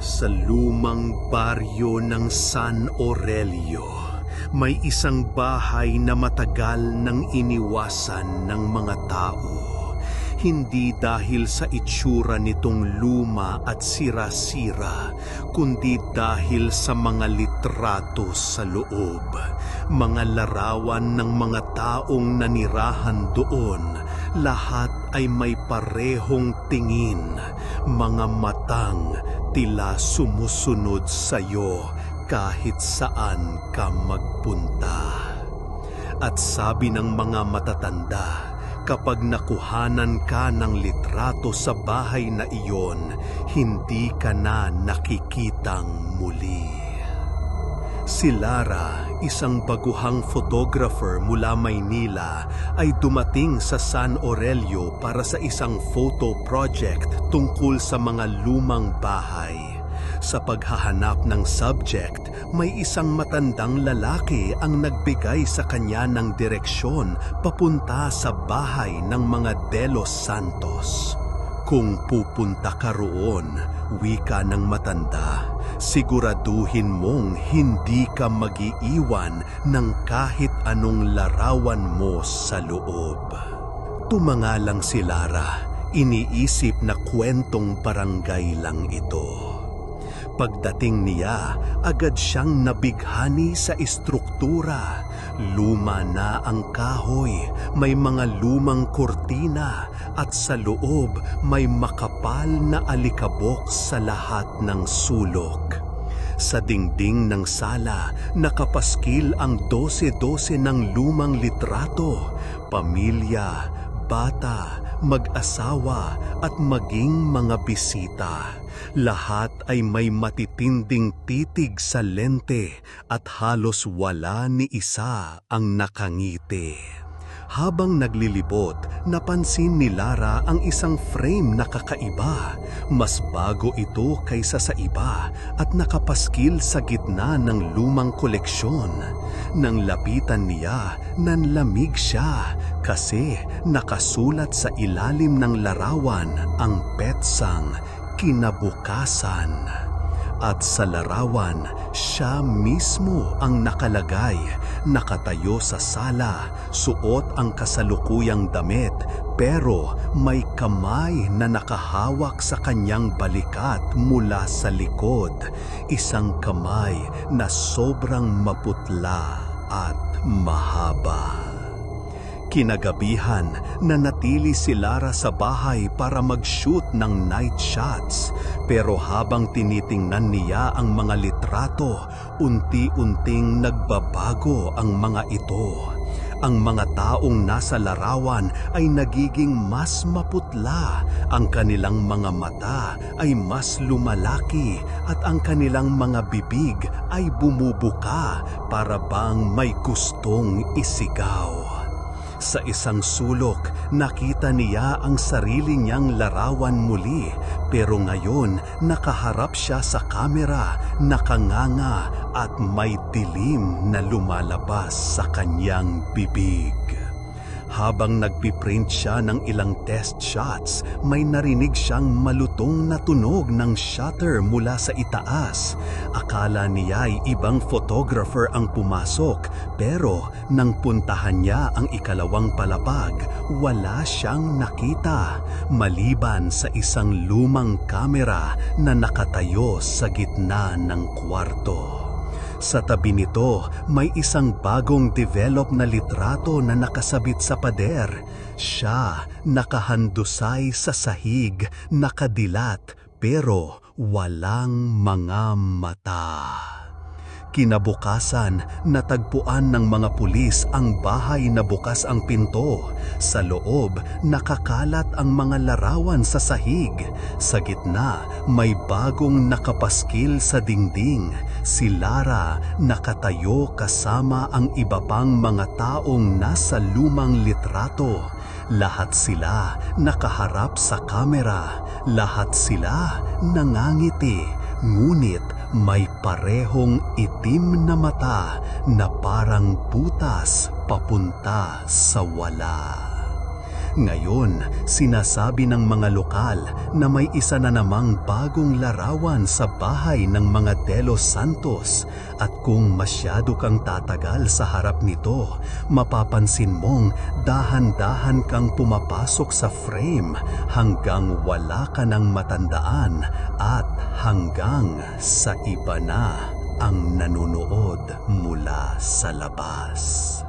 Sa lumang baryo ng San Aurelio, may isang bahay na matagal nang iniwasan ng mga tao. Hindi dahil sa itsura nitong luma at sira-sira, kundi dahil sa mga litrato sa loob. Mga larawan ng mga taong nanirahan doon, lahat ay may parehong tingin, mga matang tila sumusunod sa'yo kahit saan ka magpunta. At sabi ng mga matatanda, kapag nakuhanan ka ng litrato sa bahay na iyon, hindi ka na nakikitang muli. Si Lara, isang baguhang photographer mula Maynila, ay dumating sa San Aurelio para sa isang photo project tungkol sa mga lumang bahay. Sa paghahanap ng subject, may isang matandang lalaki ang nagbigay sa kanya ng direksyon papunta sa bahay ng mga De Los Santos. Kung pupunta ka roon, wika ng matanda, siguraduhin mong hindi ka mag-iiwan ng kahit anong larawan mo sa loob. Tumangalang si Lara, iniisip na kwentong barangay lang ito. Pagdating niya, agad siyang nabighani sa istruktura. Luma na ang kahoy, may mga lumang kurtina, at sa loob may makapal na alikabok sa lahat ng sulok. Sa dingding ng sala, nakapaskil ang 12-12 ng lumang litrato, pamilya, bata, mag-asawa at maging mga bisita. Lahat ay may matitinding titig sa lente at halos wala ni isa ang nakangiti. Habang naglilibot, napansin ni Lara ang isang frame na kakaiba. Mas bago ito kaysa sa iba at nakapaskil sa gitna ng lumang koleksyon. Nang lapitan niya, nanlamig siya kasi nakasulat sa ilalim ng larawan ang petsang kinabukasan. At sa larawan, siya mismo ang nakalagay, nakatayo sa sala, suot ang kasalukuyang damit, pero may kamay na nakahawak sa kanyang balikat mula sa likod. Isang kamay na sobrang maputla at mahaba. Kinagabihan, nanatili si Lara sa bahay para mag-shoot ng night shots. Pero habang tinitingnan niya ang mga litrato, unti-unting nagbabago ang mga ito. Ang mga taong nasa larawan ay nagiging mas maputla, ang kanilang mga mata ay mas lumalaki at ang kanilang mga bibig ay bumubuka para bang may gustong isigaw. Sa isang sulok, nakita niya ang sarili niyang larawan muli, pero ngayon nakaharap siya sa kamera, nakanganga at may dilim na lumalabas sa kanyang bibig. Habang nagpiprint siya ng ilang test shots, may narinig siyang malutong na tunog ng shutter mula sa itaas. Akala niya ay ibang photographer ang pumasok, pero nang puntahan niya ang ikalawang palapag, wala siyang nakita, maliban sa isang lumang kamera na nakatayo sa gitna ng kwarto. Sa tabi nito, may isang bagong develop na litrato na nakasabit sa pader. Siya nakahandusay sa sahig, nakadilat, pero walang mga mata. Kinabukasan, natagpuan ng mga pulis ang bahay na bukas ang pinto. Sa loob, nakakalat ang mga larawan sa sahig. Sa gitna, may bagong nakapaskil sa dingding. Si Lara nakatayo kasama ang iba pang mga taong nasa lumang litrato. Lahat sila nakaharap sa kamera. Lahat sila nangangiti. Ngunit may parehong itim na mata na parang butas papunta sa wala. Ngayon, sinasabi ng mga lokal na may isa na namang bagong larawan sa bahay ng mga De Los Santos at kung masyado kang tatagal sa harap nito, mapapansin mong dahan-dahan kang pumapasok sa frame hanggang wala ka nang matandaan at hanggang sa iba na ang nanonood mula sa labas.